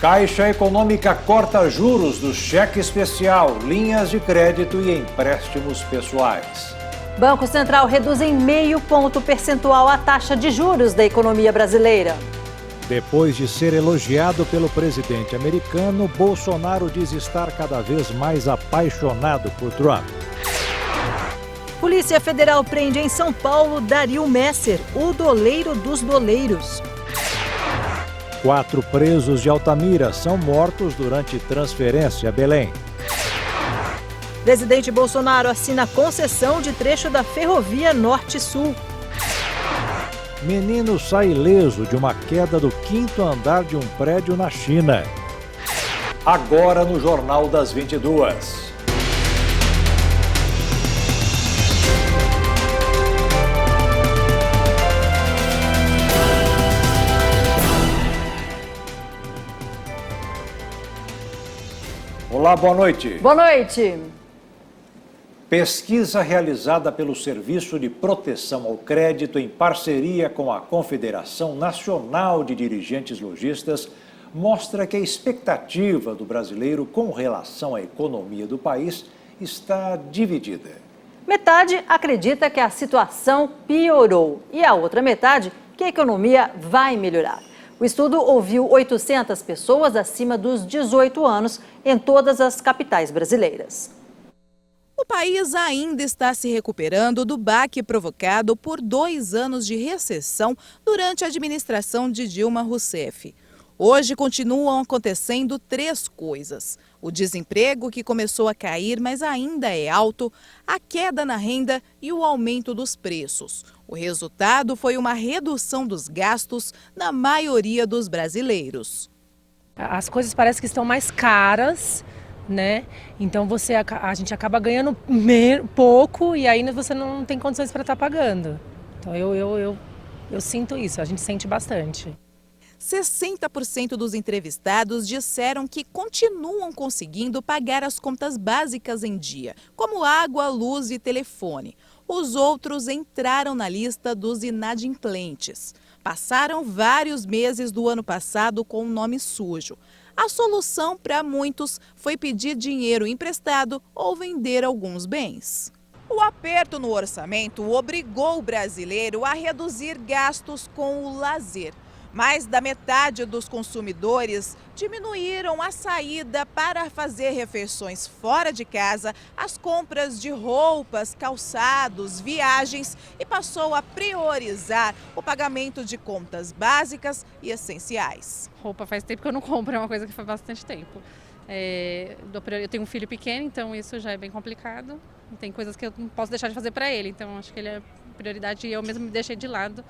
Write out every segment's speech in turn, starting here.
Caixa Econômica corta juros do cheque especial, linhas de crédito e empréstimos pessoais. Banco Central reduz em 0,5 ponto percentual a taxa de juros da economia brasileira. Depois de ser elogiado pelo presidente americano, Bolsonaro diz estar cada vez mais apaixonado por Trump. Polícia Federal prende em São Paulo Dario Messer, o doleiro dos doleiros. 4 presos de Altamira são mortos durante transferência a Belém. Presidente Bolsonaro assina concessão de trecho da ferrovia Norte-Sul. Menino sai ileso de uma queda do 5º andar de um prédio na China. Agora no Jornal das 22. Olá, boa noite. Boa noite. Pesquisa realizada pelo Serviço de Proteção ao Crédito em parceria com a Confederação Nacional de Dirigentes Lojistas mostra que a expectativa do brasileiro com relação à economia do país está dividida. Metade acredita que a situação piorou e a outra metade que a economia vai melhorar. O estudo ouviu 800 pessoas acima dos 18 anos em todas as capitais brasileiras. O país ainda está se recuperando do baque provocado por 2 anos de recessão durante a administração de Dilma Rousseff. Hoje continuam acontecendo 3 coisas: o desemprego, que começou a cair, mas ainda é alto, a queda na renda e o aumento dos preços. O resultado foi uma redução dos gastos na maioria dos brasileiros. As coisas parecem que estão mais caras, né? Então a gente acaba ganhando pouco e ainda você não tem condições para estar pagando. Então eu sinto isso, a gente sente bastante. 60% dos entrevistados disseram que continuam conseguindo pagar as contas básicas em dia, como água, luz e telefone. Os outros entraram na lista dos inadimplentes. Passaram vários meses do ano passado com o nome sujo. A solução para muitos foi pedir dinheiro emprestado ou vender alguns bens. O aperto no orçamento obrigou o brasileiro a reduzir gastos com o lazer. Mais da metade dos consumidores diminuíram a saída para fazer refeições fora de casa, as compras de roupas, calçados, viagens e passou a priorizar o pagamento de contas básicas e essenciais. Roupa faz tempo que eu não compro, é uma coisa que faz bastante tempo. Eu tenho um filho pequeno, então isso já é bem complicado. Tem coisas que eu não posso deixar de fazer para ele, então acho que ele é prioridade e eu mesmo me deixei de lado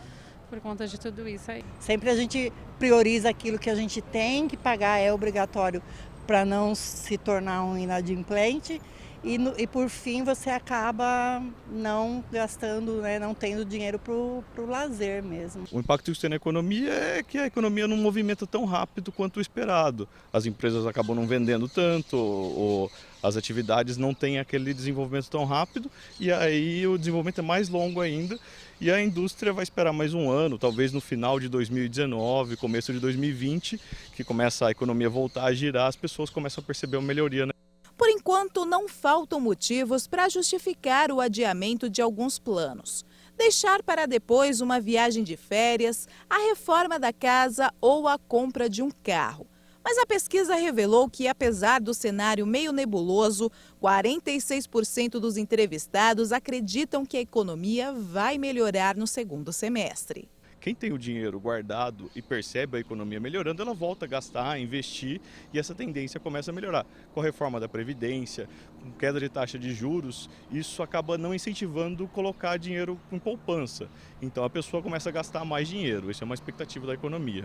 por conta de tudo isso aí. Sempre a gente prioriza aquilo que a gente tem que pagar, é obrigatório para não se tornar um inadimplente e por fim você acaba não gastando, né, não tendo dinheiro para o lazer mesmo. O impacto que isso tem na economia é que a economia não movimenta tão rápido quanto o esperado. As empresas acabam não vendendo tanto, ou as atividades não têm aquele desenvolvimento tão rápido e aí o desenvolvimento é mais longo ainda. E a indústria vai esperar mais um ano, talvez no final de 2019, começo de 2020, que começa a economia voltar a girar, as pessoas começam a perceber uma melhoria, né? Por enquanto, não faltam motivos para justificar o adiamento de alguns planos. Deixar para depois uma viagem de férias, a reforma da casa ou a compra de um carro. Mas a pesquisa revelou que, apesar do cenário meio nebuloso, 46% dos entrevistados acreditam que a economia vai melhorar no segundo semestre. Quem tem o dinheiro guardado e percebe a economia melhorando, ela volta a gastar, a investir e essa tendência começa a melhorar. Com a reforma da Previdência, com queda de taxa de juros, isso acaba não incentivando colocar dinheiro em poupança. Então a pessoa começa a gastar mais dinheiro, isso é uma expectativa da economia.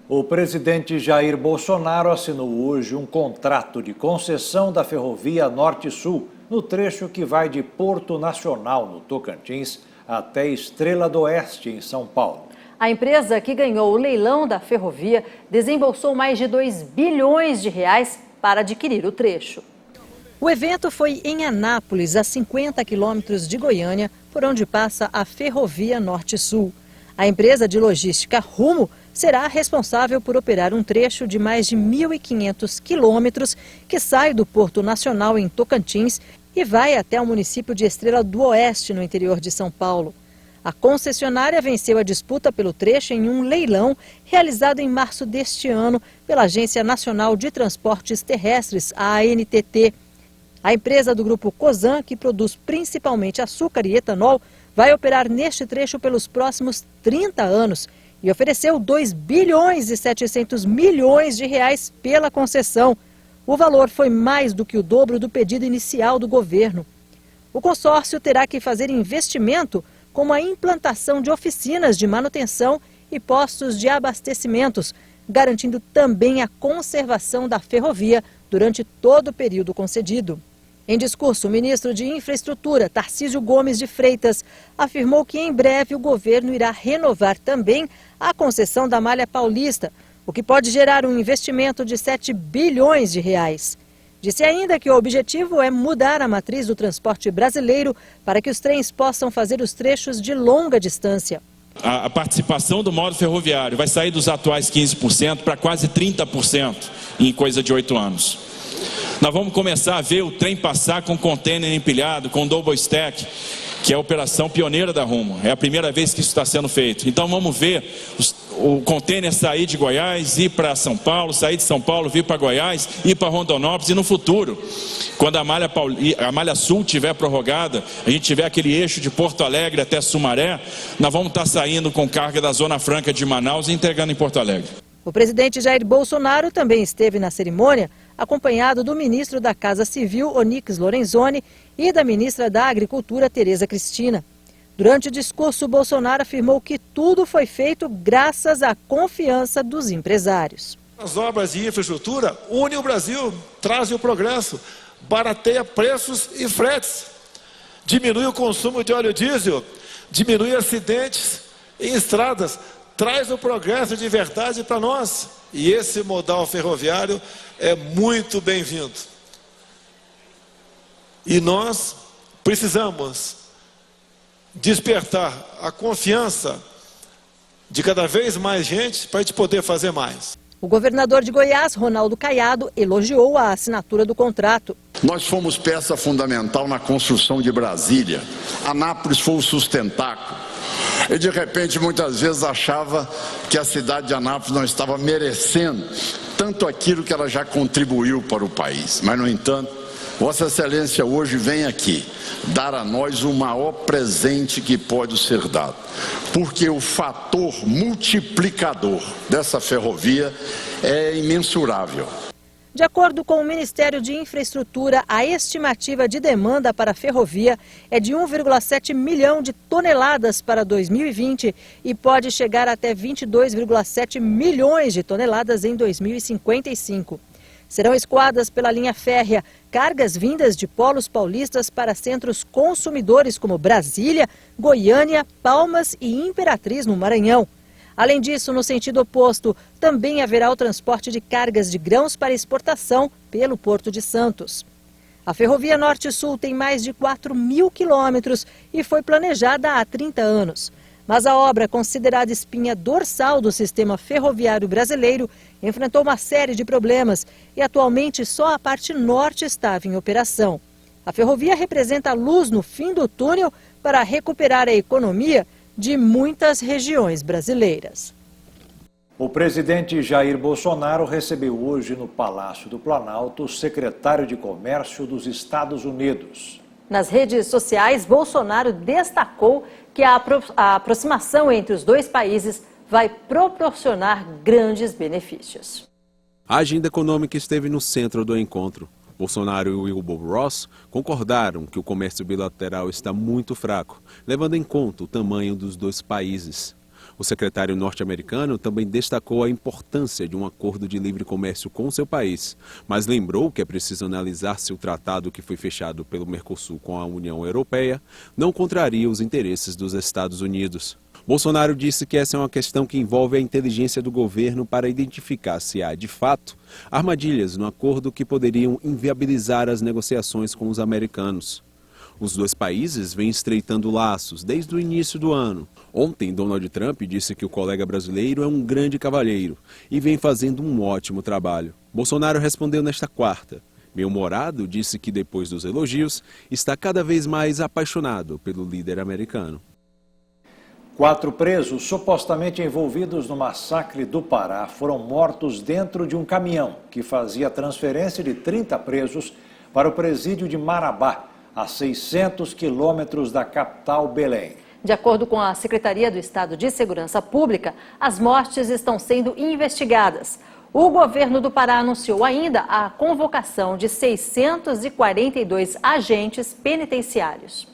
O presidente Jair Bolsonaro assinou hoje um contrato de concessão da ferrovia Norte-Sul, no trecho que vai de Porto Nacional, no Tocantins, até Estrela do Oeste, em São Paulo. A empresa que ganhou o leilão da ferrovia desembolsou mais de 2 bilhões de reais para adquirir o trecho. O evento foi em Anápolis, a 50 quilômetros de Goiânia, por onde passa a ferrovia Norte-Sul. A empresa de logística Rumo será responsável por operar um trecho de mais de 1.500 quilômetros que sai do Porto Nacional em Tocantins e vai até o município de Estrela do Oeste, no interior de São Paulo. A concessionária venceu a disputa pelo trecho em um leilão realizado em março deste ano pela Agência Nacional de Transportes Terrestres, a ANTT. A empresa do grupo Cosan, que produz principalmente açúcar e etanol, vai operar neste trecho pelos próximos 30 anos e ofereceu 2 bilhões e 700 milhões de reais pela concessão. O valor foi mais do que o dobro do pedido inicial do governo. O consórcio terá que fazer investimento como a implantação de oficinas de manutenção e postos de abastecimentos, garantindo também a conservação da ferrovia durante todo o período concedido. Em discurso, o ministro de Infraestrutura, Tarcísio Gomes de Freitas, afirmou que em breve o governo irá renovar também a concessão da Malha Paulista, o que pode gerar um investimento de 7 bilhões de reais. Disse ainda que o objetivo é mudar a matriz do transporte brasileiro para que os trens possam fazer os trechos de longa distância. A participação do modo ferroviário vai sair dos atuais 15% para quase 30% em coisa de 8 anos. Nós vamos começar a ver o trem passar com container empilhado, com double stack, que é a operação pioneira da Rumo. É a primeira vez que isso está sendo feito. Então vamos ver o container sair de Goiás, ir para São Paulo, sair de São Paulo, vir para Goiás, ir para Rondonópolis, e no futuro, quando a Malha Sul estiver prorrogada, a gente tiver aquele eixo de Porto Alegre até Sumaré, nós vamos estar saindo com carga da Zona Franca de Manaus e entregando em Porto Alegre. O presidente Jair Bolsonaro também esteve na cerimônia, acompanhado do ministro da Casa Civil, Onyx Lorenzoni, e da ministra da Agricultura, Tereza Cristina. Durante o discurso, Bolsonaro afirmou que tudo foi feito graças à confiança dos empresários. As obras de infraestrutura unem o Brasil, trazem o progresso, barateia preços e fretes, diminui o consumo de óleo diesel, diminui acidentes em estradas, traz o progresso de verdade para nós. E esse modal ferroviário é muito bem-vindo. E nós precisamos despertar a confiança de cada vez mais gente para a gente poder fazer mais. O governador de Goiás, Ronaldo Caiado, elogiou a assinatura do contrato. Nós fomos peça fundamental na construção de Brasília. Anápolis foi o sustentáculo. E de repente muitas vezes achava que a cidade de Anápolis não estava merecendo tanto aquilo que ela já contribuiu para o país. Mas, no entanto, Vossa Excelência hoje vem aqui dar a nós o maior presente que pode ser dado, porque o fator multiplicador dessa ferrovia é imensurável. De acordo com o Ministério de Infraestrutura, a estimativa de demanda para a ferrovia é de 1,7 milhão de toneladas para 2020 e pode chegar até 22,7 milhões de toneladas em 2055. Serão escoadas pela linha férrea cargas vindas de polos paulistas para centros consumidores como Brasília, Goiânia, Palmas e Imperatriz, no Maranhão. Além disso, no sentido oposto, também haverá o transporte de cargas de grãos para exportação pelo Porto de Santos. A Ferrovia Norte-Sul tem mais de 4.000 quilômetros e foi planejada há 30 anos. Mas a obra, considerada espinha dorsal do sistema ferroviário brasileiro, enfrentou uma série de problemas e atualmente só a parte norte estava em operação. A ferrovia representa a luz no fim do túnel para recuperar a economia de muitas regiões brasileiras. O presidente Jair Bolsonaro recebeu hoje no Palácio do Planalto o secretário de Comércio dos Estados Unidos. Nas redes sociais, Bolsonaro destacou que a aproximação entre os dois países vai proporcionar grandes benefícios. A agenda econômica esteve no centro do encontro. Bolsonaro e Wilbur Ross concordaram que o comércio bilateral está muito fraco, levando em conta o tamanho dos dois países. O secretário norte-americano também destacou a importância de um acordo de livre comércio com seu país, mas lembrou que é preciso analisar se o tratado que foi fechado pelo Mercosul com a União Europeia não contraria os interesses dos Estados Unidos. Bolsonaro disse que essa é uma questão que envolve a inteligência do governo para identificar se há, de fato, armadilhas no acordo que poderiam inviabilizar as negociações com os americanos. Os dois países vêm estreitando laços desde o início do ano. Ontem, Donald Trump disse que o colega brasileiro é um grande cavalheiro e vem fazendo um ótimo trabalho. Bolsonaro respondeu nesta quarta. Bem-humorado, disse que depois dos elogios, está cada vez mais apaixonado pelo líder americano. 4 presos supostamente envolvidos no massacre do Pará foram mortos dentro de um caminhão que fazia a transferência de 30 presos para o presídio de Marabá, a 600 quilômetros da capital Belém. De acordo com a Secretaria do Estado de Segurança Pública, as mortes estão sendo investigadas. O governo do Pará anunciou ainda a convocação de 642 agentes penitenciários.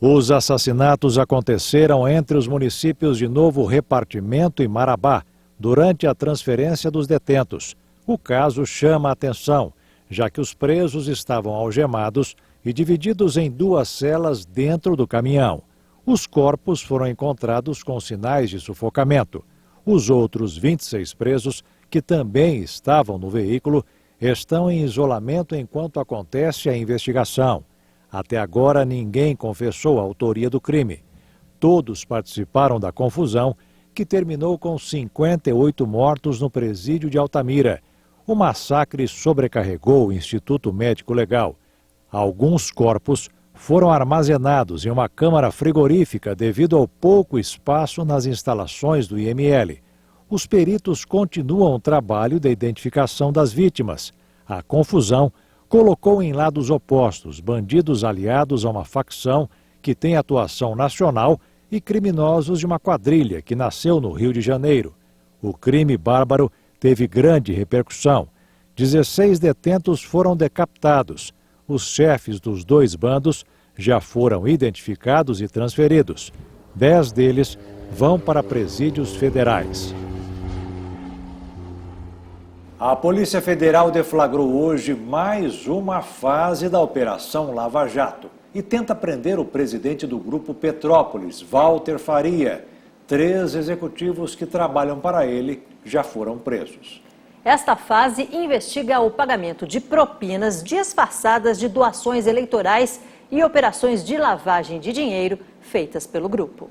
Os assassinatos aconteceram entre os municípios de Novo Repartimento e Marabá, durante a transferência dos detentos. O caso chama a atenção, já que os presos estavam algemados e divididos em 2 celas dentro do caminhão. Os corpos foram encontrados com sinais de sufocamento. Os outros 26 presos, que também estavam no veículo, estão em isolamento enquanto acontece a investigação. Até agora, ninguém confessou a autoria do crime. Todos participaram da confusão, que terminou com 58 mortos no presídio de Altamira. O massacre sobrecarregou o Instituto Médico Legal. Alguns corpos foram armazenados em uma câmara frigorífica devido ao pouco espaço nas instalações do IML. Os peritos continuam o trabalho da identificação das vítimas. A confusão colocou em lados opostos bandidos aliados a uma facção que tem atuação nacional e criminosos de uma quadrilha que nasceu no Rio de Janeiro. O crime bárbaro teve grande repercussão. 16 detentos foram decapitados. Os chefes dos 2 bandos já foram identificados e transferidos. 10 deles vão para presídios federais. A Polícia Federal deflagrou hoje mais uma fase da Operação Lava Jato e tenta prender o presidente do Grupo Petrópolis, Walter Faria. 3 executivos que trabalham para ele já foram presos. Esta fase investiga o pagamento de propinas disfarçadas de doações eleitorais e operações de lavagem de dinheiro feitas pelo grupo.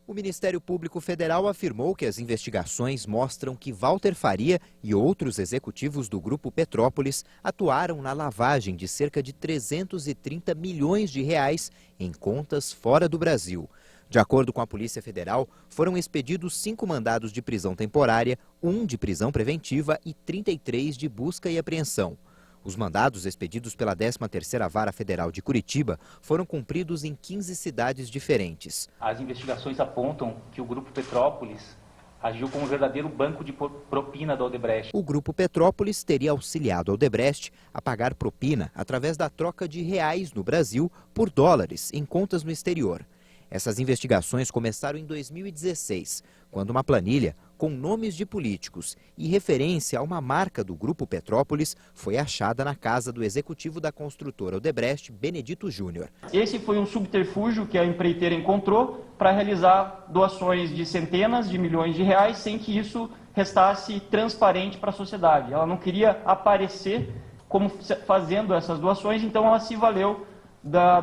O Ministério Público Federal afirmou que as investigações mostram que Walter Faria e outros executivos do Grupo Petrópolis atuaram na lavagem de cerca de 330 milhões de reais em contas fora do Brasil. De acordo com a Polícia Federal, foram expedidos 5 mandados de prisão temporária, 1 de prisão preventiva e 33 de busca e apreensão. Os mandados expedidos pela 13ª Vara Federal de Curitiba foram cumpridos em 15 cidades diferentes. As investigações apontam que o Grupo Petrópolis agiu como um verdadeiro banco de propina da Odebrecht. O Grupo Petrópolis teria auxiliado a Odebrecht a pagar propina através da troca de reais no Brasil por dólares em contas no exterior. Essas investigações começaram em 2016, quando uma planilha com nomes de políticos e referência a uma marca do Grupo Petrópolis foi achada na casa do executivo da construtora Odebrecht, Benedito Júnior. Esse foi um subterfúgio que a empreiteira encontrou para realizar doações de centenas de milhões de reais sem que isso restasse transparente para a sociedade. Ela não queria aparecer como fazendo essas doações, então ela se valeu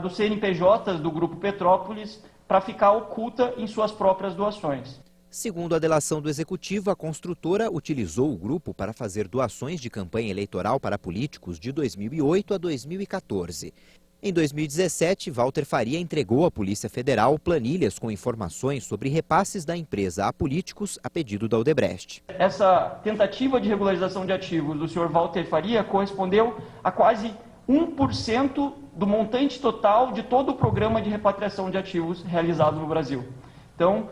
dos CNPJs do Grupo Petrópolis para ficar oculta em suas próprias doações. Segundo a delação do executivo, a construtora utilizou o grupo para fazer doações de campanha eleitoral para políticos de 2008 a 2014. Em 2017, Walter Faria entregou à Polícia Federal planilhas com informações sobre repasses da empresa a políticos a pedido da Odebrecht. Essa tentativa de regularização de ativos do senhor Walter Faria correspondeu a quase 1% do montante total de todo o programa de repatriação de ativos realizado no Brasil. Então,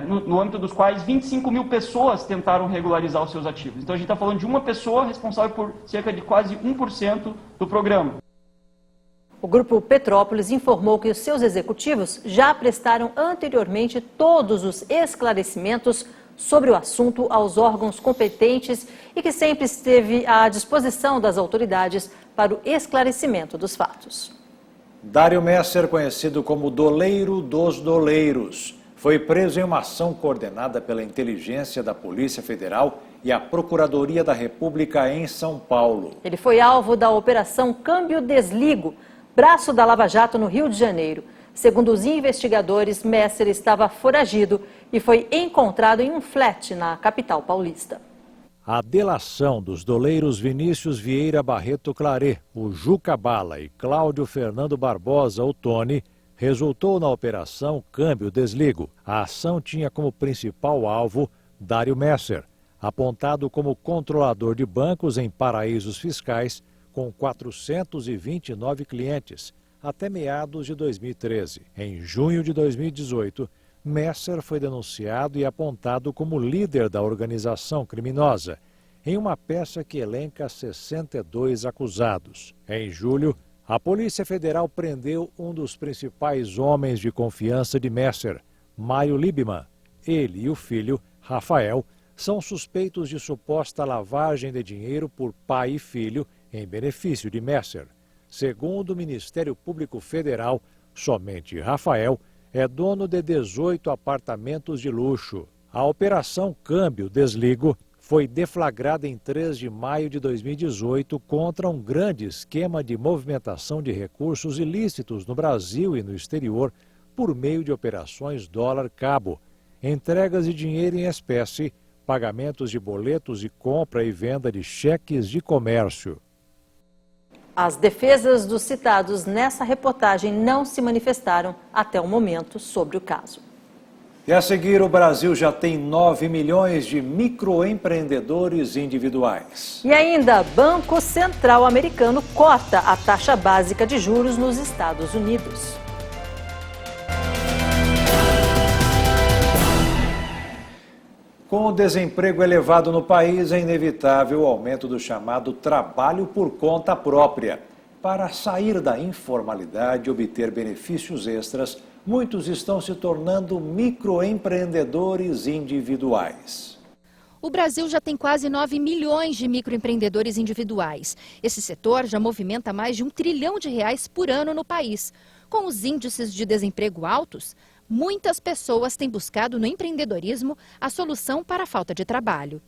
no âmbito dos quais 25 mil pessoas tentaram regularizar os seus ativos. Então a gente está falando de uma pessoa responsável por cerca de quase 1% do programa. O Grupo Petrópolis informou que os seus executivos já prestaram anteriormente todos os esclarecimentos sobre o assunto aos órgãos competentes e que sempre esteve à disposição das autoridades para o esclarecimento dos fatos. Dário Messer, conhecido como Doleiro dos Doleiros, foi preso em uma ação coordenada pela inteligência da Polícia Federal e a Procuradoria da República em São Paulo. Ele foi alvo da Operação Câmbio Desligo, braço da Lava Jato no Rio de Janeiro. Segundo os investigadores, Messer estava foragido e foi encontrado em um flat na capital paulista. A delação dos doleiros Vinícius Vieira Barreto Claré, o Juca Bala e Cláudio Fernando Barbosa, o Tony, resultou na Operação Câmbio Desligo. A ação tinha como principal alvo Dário Messer, apontado como controlador de bancos em paraísos fiscais com 429 clientes, até meados de 2013. Em junho de 2018, Messer foi denunciado e apontado como líder da organização criminosa, em uma peça que elenca 62 acusados. Em julho, a Polícia Federal prendeu um dos principais homens de confiança de Messer, Mário Liebman. Ele e o filho, Rafael, são suspeitos de suposta lavagem de dinheiro por pai e filho em benefício de Messer. Segundo o Ministério Público Federal, somente Rafael é dono de 18 apartamentos de luxo. A Operação Câmbio Desligo foi deflagrada em 3 de maio de 2018 contra um grande esquema de movimentação de recursos ilícitos no Brasil e no exterior por meio de operações dólar-cabo, entregas de dinheiro em espécie, pagamentos de boletos de compra e venda de cheques de comércio. As defesas dos citados nessa reportagem não se manifestaram até o momento sobre o caso. E a seguir, o Brasil já tem 9 milhões de microempreendedores individuais. E ainda, Banco Central americano corta a taxa básica de juros nos Estados Unidos. Com o desemprego elevado no país, é inevitável o aumento do chamado trabalho por conta própria. Para sair da informalidade e obter benefícios extras, muitos estão se tornando microempreendedores individuais. O Brasil já tem quase 9 milhões de microempreendedores individuais. Esse setor já movimenta mais de R$1 trilhão por ano no país. Com os índices de desemprego altos, muitas pessoas têm buscado no empreendedorismo a solução para a falta de trabalho.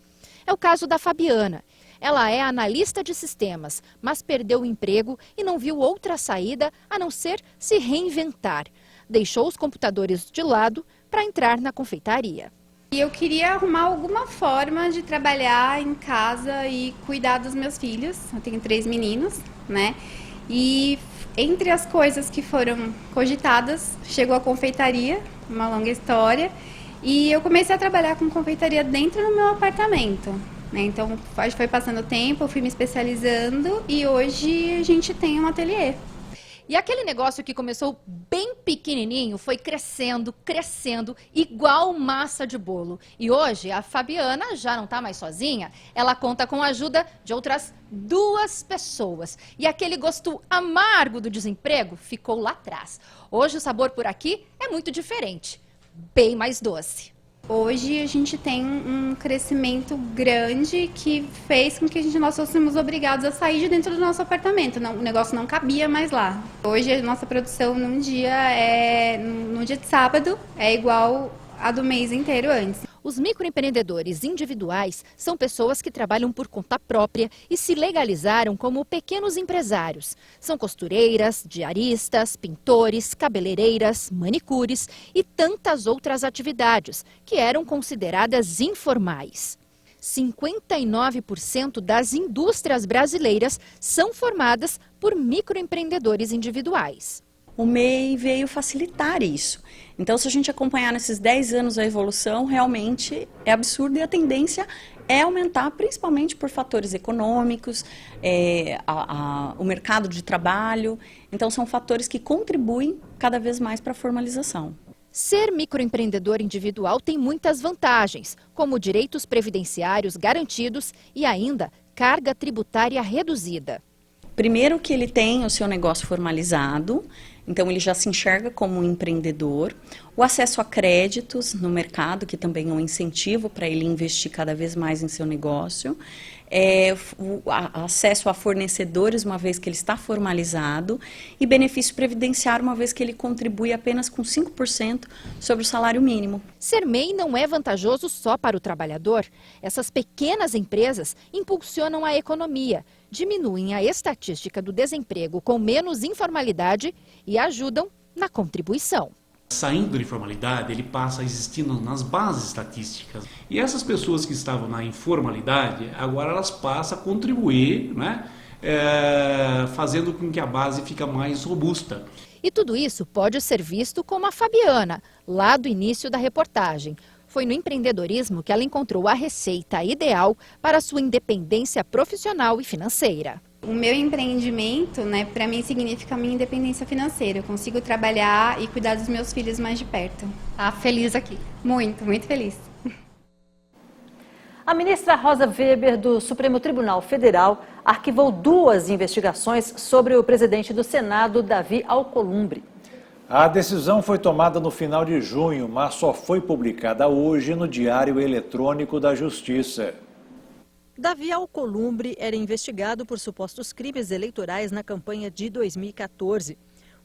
É o caso da Fabiana. Ela é analista de sistemas, mas perdeu o emprego e não viu outra saída a não ser se reinventar. Deixou os computadores de lado para entrar na confeitaria. Eu queria arrumar alguma forma de trabalhar em casa e cuidar dos meus filhos. Eu tenho 3 meninos, né? E entre as coisas que foram cogitadas, chegou a confeitaria, uma longa história, e eu comecei a trabalhar com confeitaria dentro do meu apartamento. Então, foi passando o tempo, eu fui me especializando e hoje a gente tem um ateliê. E aquele negócio que começou bem pequenininho foi crescendo, crescendo, igual massa de bolo. E hoje a Fabiana já não está mais sozinha, ela conta com a ajuda de outras 2 pessoas. E aquele gosto amargo do desemprego ficou lá atrás. Hoje o sabor por aqui é muito diferente, bem mais doce. Hoje a gente tem um crescimento grande que fez com que nós fôssemos obrigados a sair de dentro do nosso apartamento. Não, o negócio não cabia mais lá. Hoje a nossa produção no dia de sábado é igual a do mês inteiro antes. Os microempreendedores individuais são pessoas que trabalham por conta própria e se legalizaram como pequenos empresários. São costureiras, diaristas, pintores, cabeleireiras, manicures e tantas outras atividades que eram consideradas informais. 59% das indústrias brasileiras são formadas por microempreendedores individuais. O MEI veio facilitar isso. Então, se a gente acompanhar nesses 10 anos a evolução, realmente é absurdo e a tendência é aumentar, principalmente por fatores econômicos, o mercado de trabalho. Então, são fatores que contribuem cada vez mais para a formalização. Ser microempreendedor individual tem muitas vantagens, como direitos previdenciários garantidos e ainda carga tributária reduzida. Primeiro que ele tem o seu negócio formalizado, então ele já se enxerga como um empreendedor. O acesso a créditos no mercado, que também é um incentivo para ele investir cada vez mais em seu negócio. O acesso a fornecedores, uma vez que ele está formalizado, e benefício previdenciário, uma vez que ele contribui apenas com 5% sobre o salário mínimo. Ser MEI não é vantajoso só para o trabalhador. Essas pequenas empresas impulsionam a economia, diminuem a estatística do desemprego com menos informalidade e ajudam na contribuição. Saindo da informalidade, ele passa a existir nas bases estatísticas. E essas pessoas que estavam na informalidade, agora elas passam a contribuir, né, fazendo com que a base fique mais robusta. E tudo isso pode ser visto como a Fabiana, lá do início da reportagem. Foi no empreendedorismo que ela encontrou a receita ideal para sua independência profissional e financeira. O meu empreendimento, né, para mim significa a minha independência financeira. Eu consigo trabalhar e cuidar dos meus filhos mais de perto. Tá feliz aqui? Muito, muito feliz. A ministra Rosa Weber, do Supremo Tribunal Federal, arquivou 2 investigações sobre o presidente do Senado, Davi Alcolumbre. A decisão foi tomada no final de junho, mas só foi publicada hoje no Diário Eletrônico da Justiça. Davi Alcolumbre era investigado por supostos crimes eleitorais na campanha de 2014.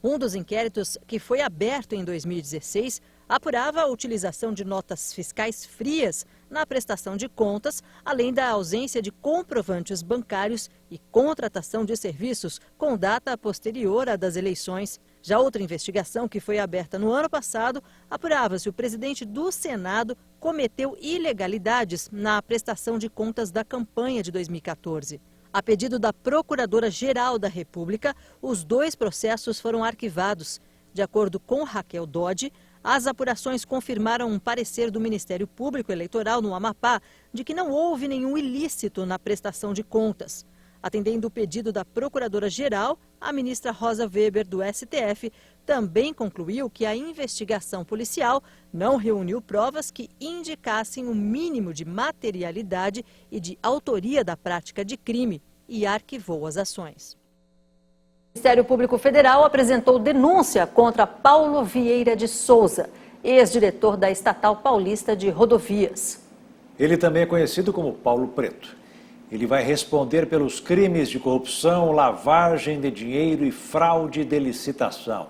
Um dos inquéritos, que foi aberto em 2016, apurava a utilização de notas fiscais frias na prestação de contas, além da ausência de comprovantes bancários e contratação de serviços com data posterior à das eleições. Já outra investigação, que foi aberta no ano passado, apurava se o presidente do Senado cometeu ilegalidades na prestação de contas da campanha de 2014. A pedido da Procuradora-Geral da República, os 2 processos foram arquivados. De acordo com Raquel Dodge, as apurações confirmaram um parecer do Ministério Público Eleitoral no Amapá de que não houve nenhum ilícito na prestação de contas. Atendendo o pedido da Procuradora-Geral, a ministra Rosa Weber, do STF, também concluiu que a investigação policial não reuniu provas que indicassem o mínimo de materialidade e de autoria da prática de crime e arquivou as ações. O Ministério Público Federal apresentou denúncia contra Paulo Vieira de Souza, ex-diretor da Estatal Paulista de Rodovias. Ele também é conhecido como Paulo Preto. Ele vai responder pelos crimes de corrupção, lavagem de dinheiro e fraude de licitação.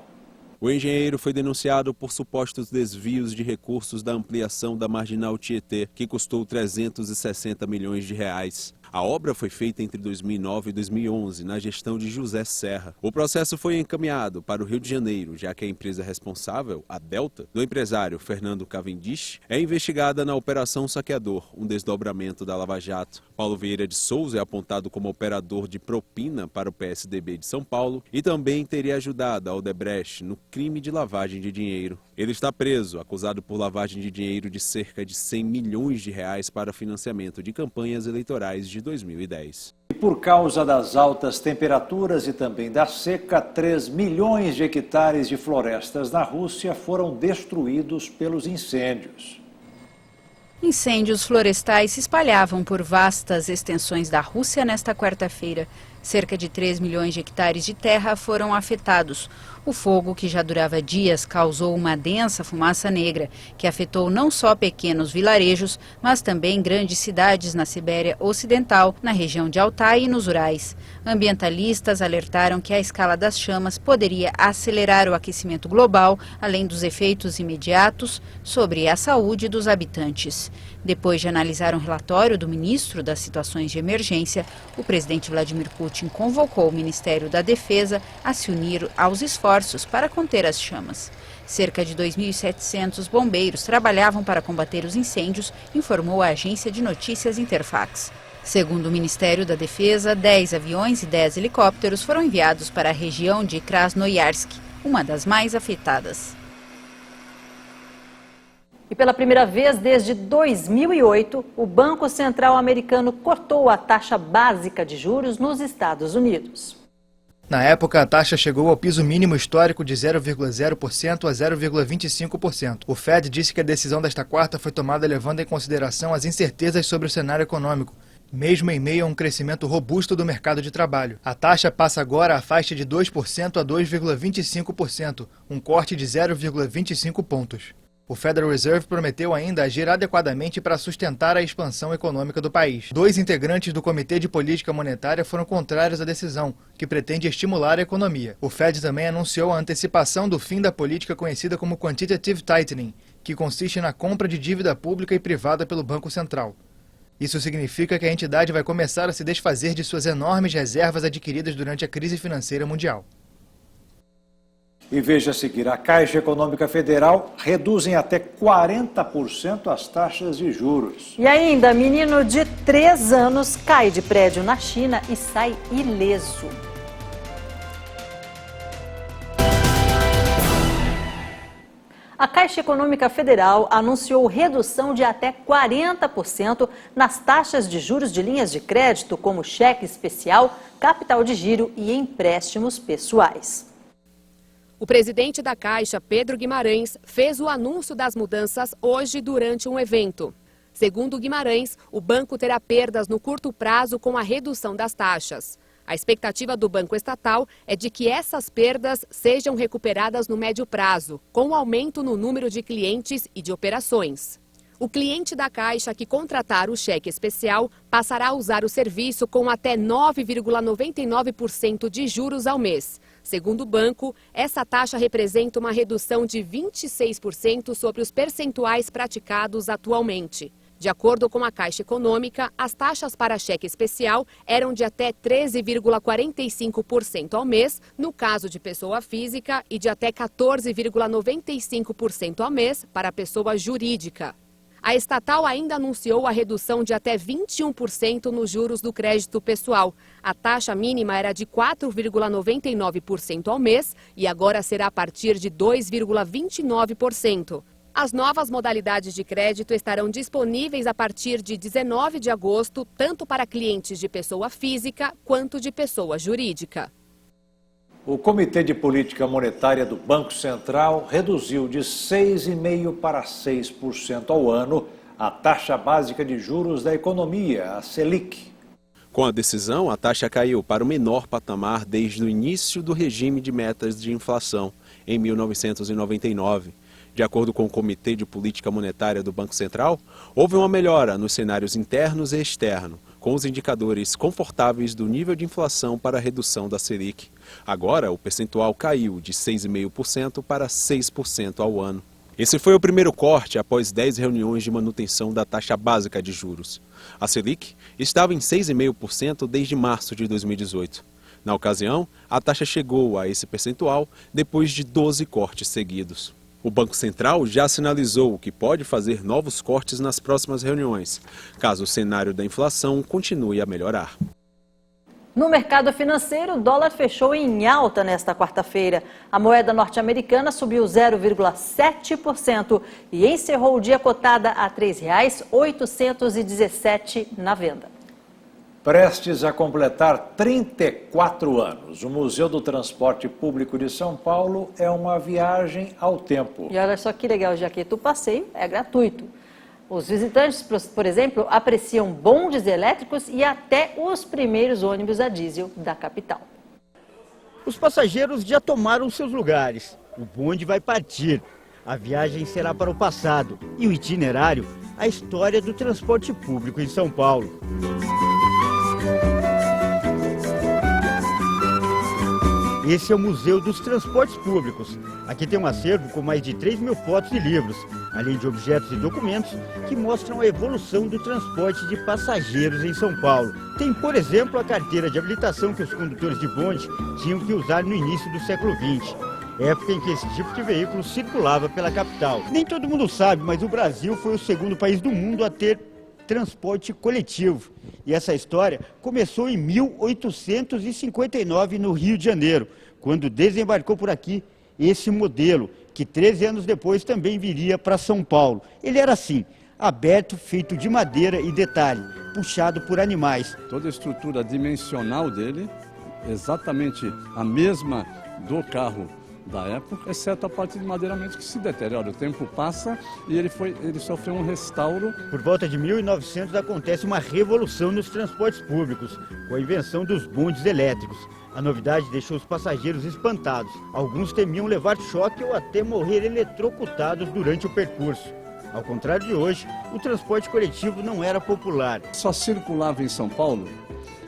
O engenheiro foi denunciado por supostos desvios de recursos da ampliação da Marginal Tietê, que custou 360 milhões de reais. A obra foi feita entre 2009 e 2011, na gestão de José Serra. O processo foi encaminhado para o Rio de Janeiro, já que a empresa responsável, a Delta, do empresário Fernando Cavendish, é investigada na Operação Saqueador, um desdobramento da Lava Jato. Paulo Vieira de Souza é apontado como operador de propina para o PSDB de São Paulo e também teria ajudado a Odebrecht no crime de lavagem de dinheiro. Ele está preso, acusado por lavagem de dinheiro de cerca de 100 milhões de reais para financiamento de campanhas eleitorais de 2010. E por causa das altas temperaturas e também da seca, 3 milhões de hectares de florestas na Rússia foram destruídos pelos incêndios. Incêndios florestais se espalhavam por vastas extensões da Rússia nesta quarta-feira. Cerca de 3 milhões de hectares de terra foram afetados. O fogo, que já durava dias, causou uma densa fumaça negra, que afetou não só pequenos vilarejos, mas também grandes cidades na Sibéria Ocidental, na região de Altai e nos Urais. Ambientalistas alertaram que a escala das chamas poderia acelerar o aquecimento global, além dos efeitos imediatos sobre a saúde dos habitantes. Depois de analisar um relatório do ministro das Situações de Emergência, o presidente Vladimir Putin convocou o Ministério da Defesa a se unir aos esforços para conter as chamas. Cerca de 2.700 bombeiros trabalhavam para combater os incêndios, informou a agência de notícias Interfax. Segundo o Ministério da Defesa, 10 aviões e 10 helicópteros foram enviados para a região de Krasnoyarsk, uma das mais afetadas. E pela primeira vez desde 2008, o Banco Central americano cortou a taxa básica de juros nos Estados Unidos. Na época, a taxa chegou ao piso mínimo histórico de 0,0% a 0,25%. O Fed disse que a decisão desta quarta foi tomada levando em consideração as incertezas sobre o cenário econômico mesmo em meio a um crescimento robusto do mercado de trabalho. A taxa passa agora à faixa de 2% a 2,25%, um corte de 0,25 pontos. O Federal Reserve prometeu ainda agir adequadamente para sustentar a expansão econômica do país. 2 integrantes do Comitê de Política Monetária foram contrários à decisão, que pretende estimular a economia. O Fed também anunciou a antecipação do fim da política conhecida como Quantitative Tightening, que consiste na compra de dívida pública e privada pelo Banco Central. Isso significa que a entidade vai começar a se desfazer de suas enormes reservas adquiridas durante a crise financeira mundial. E veja a seguir, a Caixa Econômica Federal reduz em até 40% as taxas de juros. E ainda, menino de 3 anos cai de prédio na China e sai ileso. A Caixa Econômica Federal anunciou redução de até 40% nas taxas de juros de linhas de crédito, como cheque especial, capital de giro e empréstimos pessoais. O presidente da Caixa, Pedro Guimarães, fez o anúncio das mudanças hoje durante um evento. Segundo Guimarães, o banco terá perdas no curto prazo com a redução das taxas. A expectativa do Banco Estatal é de que essas perdas sejam recuperadas no médio prazo, com o aumento no número de clientes e de operações. O cliente da Caixa que contratar o cheque especial passará a usar o serviço com até 9,99% de juros ao mês. Segundo o banco, essa taxa representa uma redução de 26% sobre os percentuais praticados atualmente. De acordo com a Caixa Econômica, as taxas para cheque especial eram de até 13,45% ao mês, no caso de pessoa física, e de até 14,95% ao mês para pessoa jurídica. A estatal ainda anunciou a redução de até 21% nos juros do crédito pessoal. A taxa mínima era de 4,99% ao mês e agora será a partir de 2,29%. As novas modalidades de crédito estarão disponíveis a partir de 19 de agosto, tanto para clientes de pessoa física quanto de pessoa jurídica. O Comitê de Política Monetária do Banco Central reduziu de 6,5% para 6% ao ano a taxa básica de juros da economia, a Selic. Com a decisão, a taxa caiu para o menor patamar desde o início do regime de metas de inflação, em 1999. De acordo com o Comitê de Política Monetária do Banco Central, houve uma melhora nos cenários internos e externos, com os indicadores confortáveis do nível de inflação para a redução da Selic. Agora, o percentual caiu de 6,5% para 6% ao ano. Esse foi o primeiro corte após 10 reuniões de manutenção da taxa básica de juros. A Selic estava em 6,5% desde março de 2018. Na ocasião, a taxa chegou a esse percentual depois de 12 cortes seguidos. O Banco Central já sinalizou que pode fazer novos cortes nas próximas reuniões, caso o cenário da inflação continue a melhorar. No mercado financeiro, o dólar fechou em alta nesta quarta-feira. A moeda norte-americana subiu 0,7% e encerrou o dia cotada a R$ 3,817 na venda. Prestes a completar 34 anos, o Museu do Transporte Público de São Paulo é uma viagem ao tempo. E olha só que legal, Jaqueta, o passeio é gratuito. Os visitantes, por exemplo, apreciam bondes elétricos e até os primeiros ônibus a diesel da capital. Os passageiros já tomaram seus lugares. O bonde vai partir. A viagem será para o passado e o itinerário, a história do transporte público em São Paulo. Esse é o Museu dos Transportes Públicos. Aqui tem um acervo com mais de 3.000 fotos e livros, além de objetos e documentos que mostram a evolução do transporte de passageiros em São Paulo. Tem, por exemplo, a carteira de habilitação que os condutores de bonde tinham que usar no início do século XX, época em que esse tipo de veículo circulava pela capital. Nem todo mundo sabe, mas o Brasil foi o segundo país do mundo a ter transporte coletivo. E essa história começou em 1859 no Rio de Janeiro, quando desembarcou por aqui esse modelo, que 13 anos depois também viria para São Paulo. Ele era assim, aberto, feito de madeira e detalhe, puxado por animais. Toda a estrutura dimensional dele, exatamente a mesma do carro da época, exceto a parte de madeiramento que se deteriora. O tempo passa e ele sofreu um restauro. Por volta de 1900 acontece uma revolução nos transportes públicos, com a invenção dos bondes elétricos. A novidade deixou os passageiros espantados. Alguns temiam levar choque ou até morrer eletrocutados durante o percurso. Ao contrário de hoje, o transporte coletivo não era popular. Só circulava em São Paulo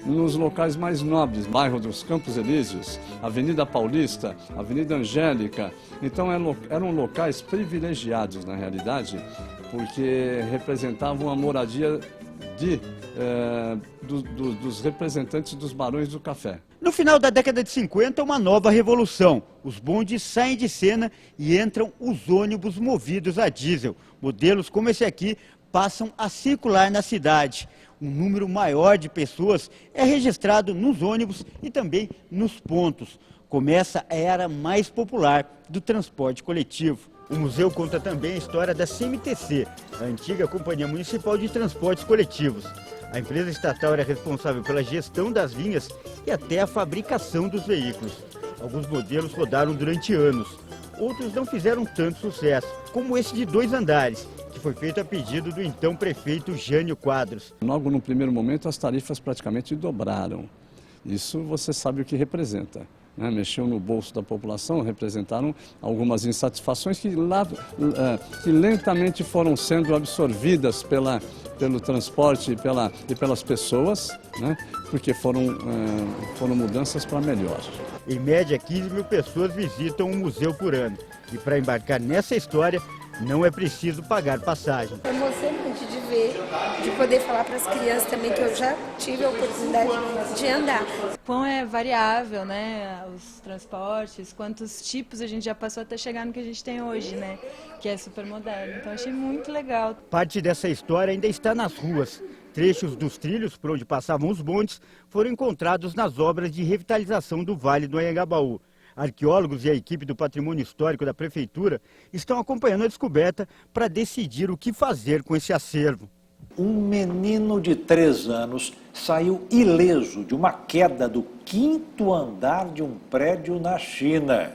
nos locais mais nobres, bairro dos Campos Elíseos, Avenida Paulista, Avenida Angélica. Então eram locais privilegiados, na realidade, porque representavam a moradia dos representantes dos barões do café. No final da década de 50, uma nova revolução. Os bondes saem de cena e entram os ônibus movidos a diesel. Modelos como esse aqui passam a circular na cidade. Um número maior de pessoas é registrado nos ônibus e também nos pontos. Começa a era mais popular do transporte coletivo. O museu conta também a história da CMTC, a antiga Companhia Municipal de Transportes Coletivos. A empresa estatal era responsável pela gestão das linhas e até a fabricação dos veículos. Alguns modelos rodaram durante anos. Outros não fizeram tanto sucesso, como esse de 2 andares, que foi feito a pedido do então prefeito Jânio Quadros. Logo no primeiro momento as tarifas praticamente dobraram. Isso você sabe o que representa. Mexeu no bolso da população, representaram algumas insatisfações que lentamente foram sendo absorvidas pelo transporte e pelas pessoas, porque foram mudanças para melhor. Em média, 15 mil pessoas visitam o museu por ano. E para embarcar nessa história, não é preciso pagar passagem. É emocionante de ver, de poder falar para as crianças também que eu já tive a oportunidade de andar. Quão é variável, né, os transportes, quantos tipos a gente já passou até chegar no que a gente tem hoje, né, que é super moderno. Então achei muito legal. Parte dessa história ainda está nas ruas. Trechos dos trilhos por onde passavam os bondes foram encontrados nas obras de revitalização do Vale do Anhangabaú. Arqueólogos e a equipe do Patrimônio Histórico da Prefeitura estão acompanhando a descoberta para decidir o que fazer com esse acervo. Um menino de 3 anos saiu ileso de uma queda do 5º andar de um prédio na China.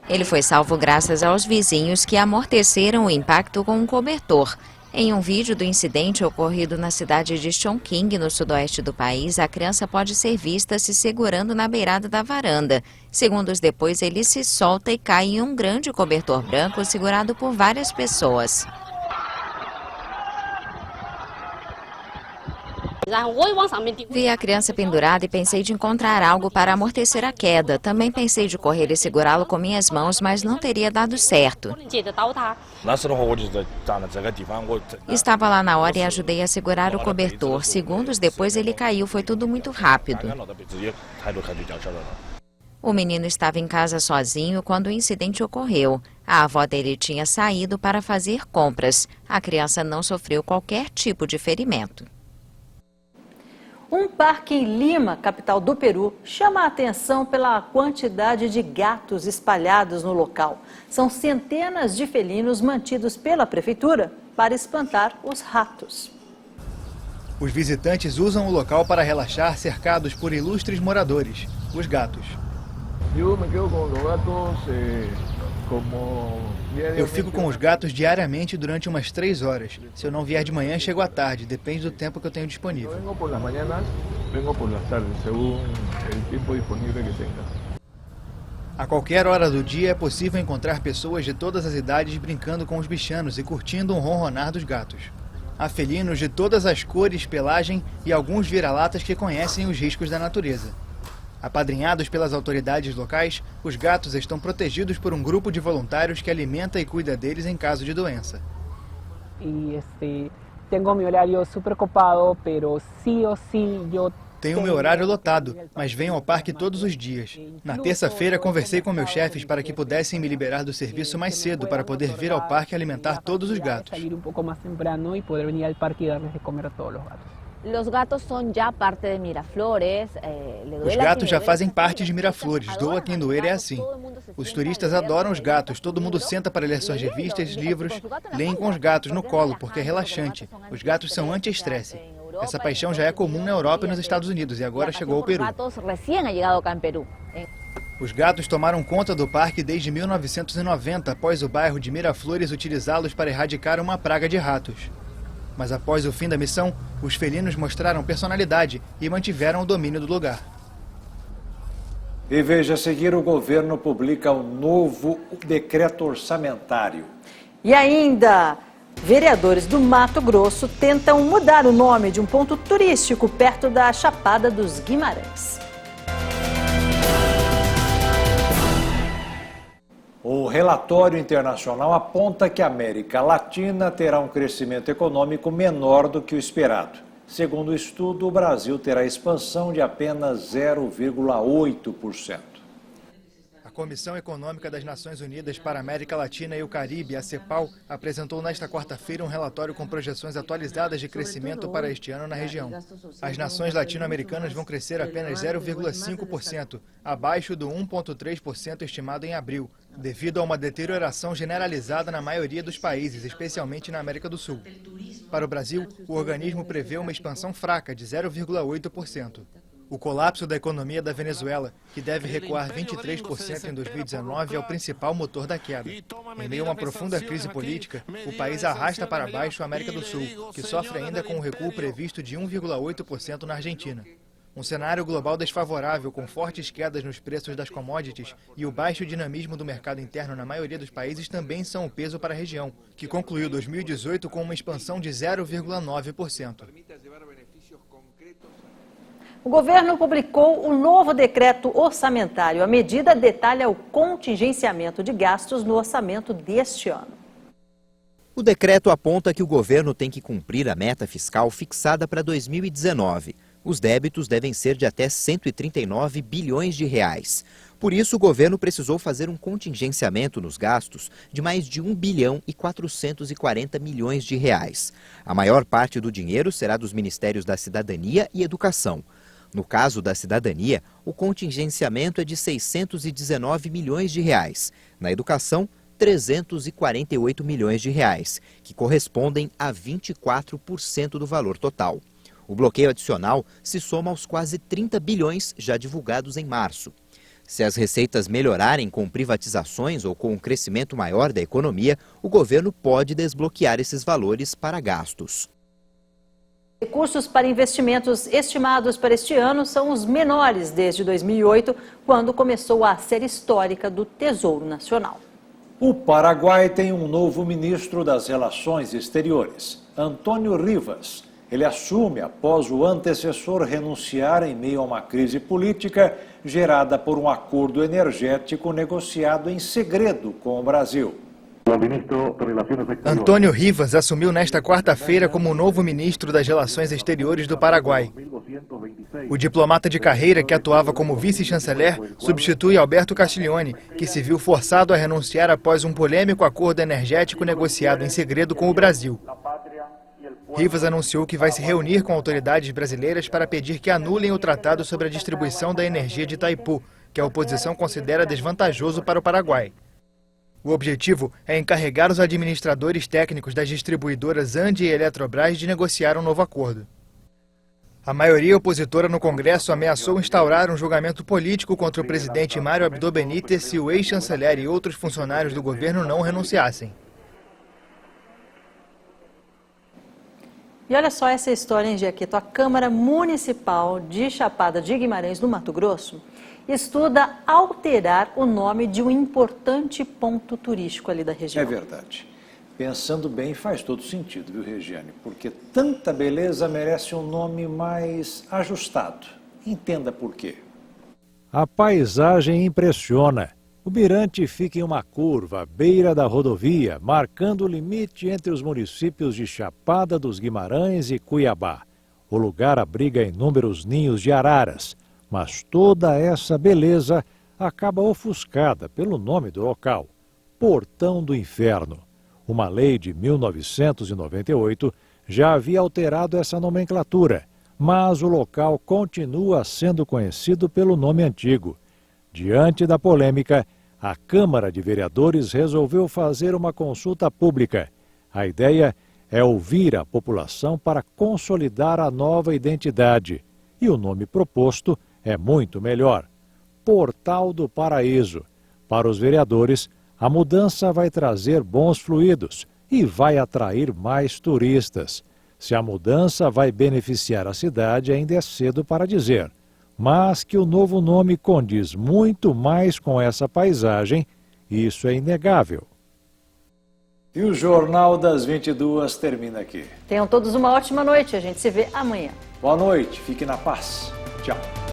Ele foi salvo graças aos vizinhos que amorteceram o impacto com um cobertor. Em um vídeo do incidente ocorrido na cidade de Chongqing, no sudoeste do país, a criança pode ser vista se segurando na beirada da varanda. Segundos depois, ele se solta e cai em um grande cobertor branco segurado por várias pessoas. Vi a criança pendurada e pensei de encontrar algo para amortecer a queda. Também pensei de correr e segurá-lo com minhas mãos, mas não teria dado certo. Estava lá na hora e ajudei a segurar o cobertor. Segundos depois ele caiu, foi tudo muito rápido. O menino estava em casa sozinho quando o incidente ocorreu. A avó dele tinha saído para fazer compras. A criança não sofreu qualquer tipo de ferimento. Um parque em Lima, capital do Peru, chama a atenção pela quantidade de gatos espalhados no local. São centenas de felinos mantidos pela prefeitura para espantar os ratos. Os visitantes usam o local para relaxar, cercados por ilustres moradores, os gatos. Eu fico com os gatos diariamente durante umas 3 horas. Se eu não vier de manhã, chego à tarde. Depende do tempo que eu tenho disponível. A qualquer hora do dia é possível encontrar pessoas de todas as idades brincando com os bichanos e curtindo um ronronar dos gatos. Há felinos de todas as cores, pelagem e alguns vira-latas que conhecem os riscos da natureza. Apadrinhados pelas autoridades locais, os gatos estão protegidos por um grupo de voluntários que alimenta e cuida deles em caso de doença. Tenho meu horário lotado, mas venho ao parque todos os dias. Na terça-feira, conversei com meus chefes para que pudessem me liberar do serviço mais cedo para poder vir ao parque alimentar todos os gatos. Os gatos já fazem parte de Miraflores, doa quem doer é assim. Os turistas adoram os gatos, todo mundo senta para ler suas revistas, livros, leem com os gatos no colo porque é relaxante. Os gatos são anti-estresse. Essa paixão já é comum na Europa e nos Estados Unidos e agora chegou ao Peru. Os gatos tomaram conta do parque desde 1990, após o bairro de Miraflores utilizá-los para erradicar uma praga de ratos. Mas após o fim da missão, os felinos mostraram personalidade e mantiveram o domínio do lugar. E veja a seguir, o governo publica um novo decreto orçamentário. E ainda, vereadores do Mato Grosso tentam mudar o nome de um ponto turístico perto da Chapada dos Guimarães. O relatório internacional aponta que a América Latina terá um crescimento econômico menor do que o esperado. Segundo o estudo, o Brasil terá expansão de apenas 0,8%. A Comissão Econômica das Nações Unidas para a América Latina e o Caribe, a CEPAL, apresentou nesta quarta-feira um relatório com projeções atualizadas de crescimento para este ano na região. As nações latino-americanas vão crescer apenas 0,5%, abaixo do 1,3% estimado em abril, devido a uma deterioração generalizada na maioria dos países, especialmente na América do Sul. Para o Brasil, o organismo prevê uma expansão fraca de 0,8%. O colapso da economia da Venezuela, que deve recuar 23% em 2019, é o principal motor da queda. Em meio a uma profunda crise política, o país arrasta para baixo a América do Sul, que sofre ainda com o recuo previsto de 1,8% na Argentina. Um cenário global desfavorável, com fortes quedas nos preços das commodities e o baixo dinamismo do mercado interno na maioria dos países também são o peso para a região, que concluiu 2018 com uma expansão de 0,9%. O governo publicou o novo decreto orçamentário. A medida detalha o contingenciamento de gastos no orçamento deste ano. O decreto aponta que o governo tem que cumprir a meta fiscal fixada para 2019. Os débitos devem ser de até 139 bilhões de reais. Por isso, o governo precisou fazer um contingenciamento nos gastos de mais de 1 bilhão e 440 milhões de reais. A maior parte do dinheiro será dos Ministérios da Cidadania e Educação. No caso da cidadania, o contingenciamento é de 619 milhões de reais. Na educação, 348 milhões de reais, que correspondem a 24% do valor total. O bloqueio adicional se soma aos quase 30 bilhões já divulgados em março. Se as receitas melhorarem com privatizações ou com um crescimento maior da economia, o governo pode desbloquear esses valores para gastos. Recursos para investimentos estimados para este ano são os menores desde 2008, quando começou a série histórica do Tesouro Nacional. O Paraguai tem um novo ministro das Relações Exteriores, Antônio Rivas. Ele assume após o antecessor renunciar em meio a uma crise política gerada por um acordo energético negociado em segredo com o Brasil. Antônio Rivas assumiu nesta quarta-feira como o novo ministro das Relações Exteriores do Paraguai. O diplomata de carreira, que atuava como vice-chanceler, substitui Alberto Castiglione, que se viu forçado a renunciar após um polêmico acordo energético negociado em segredo com o Brasil. Rivas anunciou que vai se reunir com autoridades brasileiras para pedir que anulem o tratado sobre a distribuição da energia de Itaipu, que a oposição considera desvantajoso para o Paraguai. O objetivo é encarregar os administradores técnicos das distribuidoras Andi e Eletrobras de negociar um novo acordo. A maioria opositora no Congresso ameaçou instaurar um julgamento político contra o presidente Mário Abdo Benítez se o ex-chanceler e outros funcionários do governo não renunciassem. E olha só essa história em Jaqueto. A Câmara Municipal de Chapada de Guimarães, no Mato Grosso, estuda alterar o nome de um importante ponto turístico ali da região. É verdade. Pensando bem, faz todo sentido, viu, Regiane? Porque tanta beleza merece um nome mais ajustado. Entenda por quê. A paisagem impressiona. O mirante fica em uma curva à beira da rodovia, marcando o limite entre os municípios de Chapada dos Guimarães e Cuiabá. O lugar abriga inúmeros ninhos de araras, mas toda essa beleza acaba ofuscada pelo nome do local, Portão do Inferno. Uma lei de 1998 já havia alterado essa nomenclatura, mas o local continua sendo conhecido pelo nome antigo. Diante da polêmica, a Câmara de Vereadores resolveu fazer uma consulta pública. A ideia é ouvir a população para consolidar a nova identidade. E o nome proposto é muito melhor: Portal do Paraíso. Para os vereadores, a mudança vai trazer bons fluidos e vai atrair mais turistas. Se a mudança vai beneficiar a cidade, ainda é cedo para dizer, mas que o novo nome condiz muito mais com essa paisagem, isso é inegável. E o Jornal das 22 termina aqui. Tenham todos uma ótima noite, a gente se vê amanhã. Boa noite, fique na paz. Tchau.